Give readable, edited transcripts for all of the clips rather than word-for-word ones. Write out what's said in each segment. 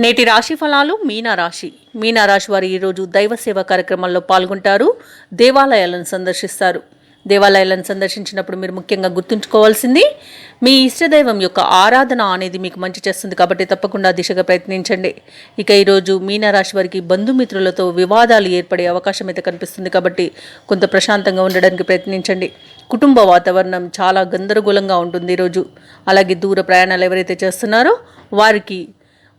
నేటి రాశి ఫలాలు మీనరాశి వారు ఈరోజు దైవ సేవా కార్యక్రమాల్లో పాల్గొంటారు. దేవాలయాలను సందర్శిస్తారు. దేవాలయాలను సందర్శించినప్పుడు మీరు ముఖ్యంగా గుర్తుంచుకోవాల్సింది మీ ఇష్టదైవం యొక్క ఆరాధన అనేది మీకు మంచి చేస్తుంది కాబట్టి తప్పకుండా దిశగా ప్రయత్నించండి. ఇక ఈరోజు మీనరాశి వారికి బంధుమిత్రులతో వివాదాలు ఏర్పడే అవకాశం అయితే కనిపిస్తుంది కాబట్టి కొంత ప్రశాంతంగా ఉండడానికి ప్రయత్నించండి. కుటుంబ వాతావరణం చాలా గందరగోళంగా ఉంటుంది ఈరోజు. అలాగే దూర ప్రయాణాలు ఎవరైతే చేస్తున్నారో వారికి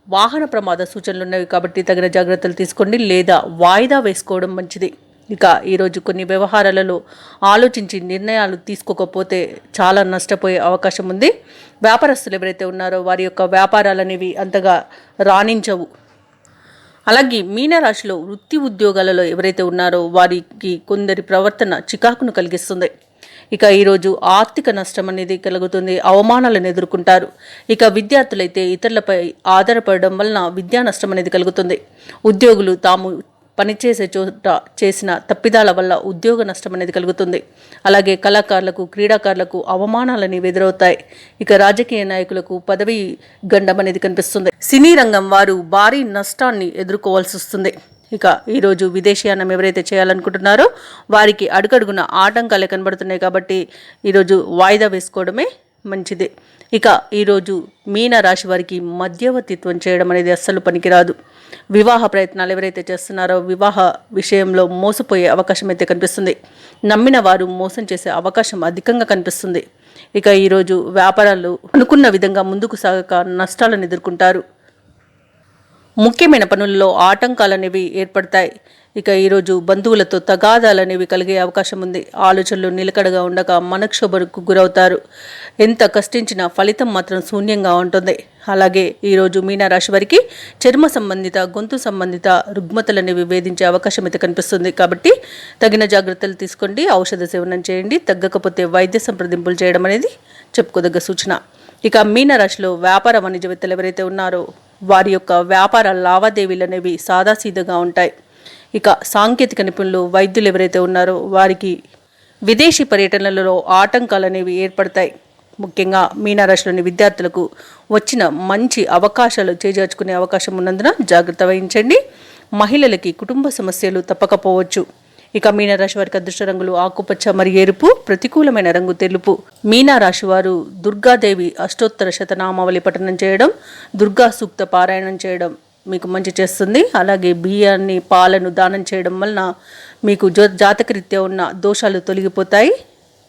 వాహన ప్రమాద సూచనలు ఉన్నవి కాబట్టి తగిన జాగ్రత్తలు తీసుకోండి లేదా వాయిదా వేసుకోవడం మంచిది. ఇక ఈరోజు కొన్ని వ్యవహారాలలో ఆలోచించి నిర్ణయాలు తీసుకోకపోతే చాలా నష్టపోయే అవకాశం ఉంది. వ్యాపారస్తులు ఎవరైతే ఉన్నారో వారి యొక్క వ్యాపారాలు అనేవి అంతగా రాణించవు. అలాగే మీనరాశిలో వృత్తి ఉద్యోగాలలో ఎవరైతే ఉన్నారో వారికి కొందరి ప్రవర్తన చికాకును కలిగిస్తుంది. ఇక ఈరోజు ఆర్థిక నష్టం అనేది కలుగుతుంది. అవమానాలను ఎదుర్కొంటారు. ఇక విద్యార్థులైతే ఇతరులపై ఆధారపడడం వలన విద్యా నష్టం అనేది కలుగుతుంది. ఉద్యోగులు తాము పనిచేసే చోట చేసిన తప్పిదాల వల్ల ఉద్యోగ నష్టం అనేది కలుగుతుంది. అలాగే కళాకారులకు క్రీడాకారులకు అవమానాలని ఎదురవుతాయి. ఇక రాజకీయ నాయకులకు పదవి గండం అనేది కనిపిస్తుంది. సినీ రంగం వారు భారీ నష్టాన్ని ఎదుర్కోవాల్సి వస్తుంది. ఇక ఈరోజు విదేశీయానం ఎవరైతే చేయాలనుకుంటున్నారో వారికి అడుగడుగున ఆటంకాలే కనబడుతున్నాయి కాబట్టి ఈరోజు వాయిదా వేసుకోవడమే మంచిది. ఇక ఈరోజు మీనరాశి వారికి మధ్యవర్తిత్వం చేయడం అనేది అస్సలు పనికిరాదు. వివాహ ప్రయత్నాలు ఎవరైతే చేస్తున్నారో వివాహ విషయంలో మోసపోయే అవకాశం అయితే కనిపిస్తుంది. నమ్మిన వారు మోసం చేసే అవకాశం అధికంగా కనిపిస్తుంది. ఇక ఈరోజు వ్యాపారాలు అనుకున్న విధంగా ముందుకు సాగక నష్టాలను ఎదుర్కొంటారు. ముఖ్యమైన పనుల్లో ఆటంకాలు అనేవి ఏర్పడతాయి. ఇక ఈరోజు బంధువులతో తగాదాలు అనేవి కలిగే అవకాశం ఉంది. ఆలోచనలు నిలకడగా ఉండక మనక్షోభకు గురవుతారు. ఎంత కష్టించినా ఫలితం మాత్రం శూన్యంగా ఉంటుంది. అలాగే ఈరోజు మీనరాశి వారికి చర్మ సంబంధిత గొంతు సంబంధిత రుగ్మతలు అనేవి వేధించే అవకాశం అయితే కనిపిస్తుంది కాబట్టి తగిన జాగ్రత్తలు తీసుకోండి. ఔషధ సేవనం చేయండి. తగ్గకపోతే వైద్య సంప్రదింపులు చేయడం అనేది చెప్పుకోదగ్గ సూచన. ఇక మీనరాశిలో వ్యాపార వాణిజ్యవేత్తలు ఎవరైతే ఉన్నారో వారి యొక్క వ్యాపార లావాదేవీలు అనేవి సాదాసీదాగా ఉంటాయి. ఇక సాంకేతిక నిపుణులు వైద్యులు ఎవరైతే ఉన్నారో వారికి విదేశీ పర్యటనలలో ఆటంకాలు అనేవి ఏర్పడతాయి. ముఖ్యంగా మీనరాశిలోని విద్యార్థులకు వచ్చిన మంచి అవకాశాలు చేజార్చుకునే అవకాశం ఉన్నందున జాగ్రత్త వహించండి. మహిళలకి కుటుంబ సమస్యలు తప్పకపోవచ్చు. ఇక మీనరాశి వారికి అదృష్ట రంగులు ఆకుపచ్చ మరియు ఎరుపు, ప్రతికూలమైన రంగు తెలుపు. మీనరాశి వారు దుర్గాదేవి అష్టోత్తర శతనామావళి పఠనం చేయడం, దుర్గా సూక్త పారాయణం చేయడం మీకు మంచి చేస్తుంది. అలాగే బియ్యాన్ని పాలను దానం చేయడం వలన మీకు జాతకరీత్యా ఉన్న దోషాలు తొలగిపోతాయి.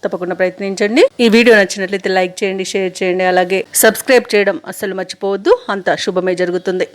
తప్పకుండా ప్రయత్నించండి. ఈ వీడియో నచ్చినట్లయితే లైక్ చేయండి, షేర్ చేయండి. అలాగే సబ్స్క్రైబ్ చేయడం అస్సలు మర్చిపోవద్దు. అంతా శుభమే జరుగుతుంది.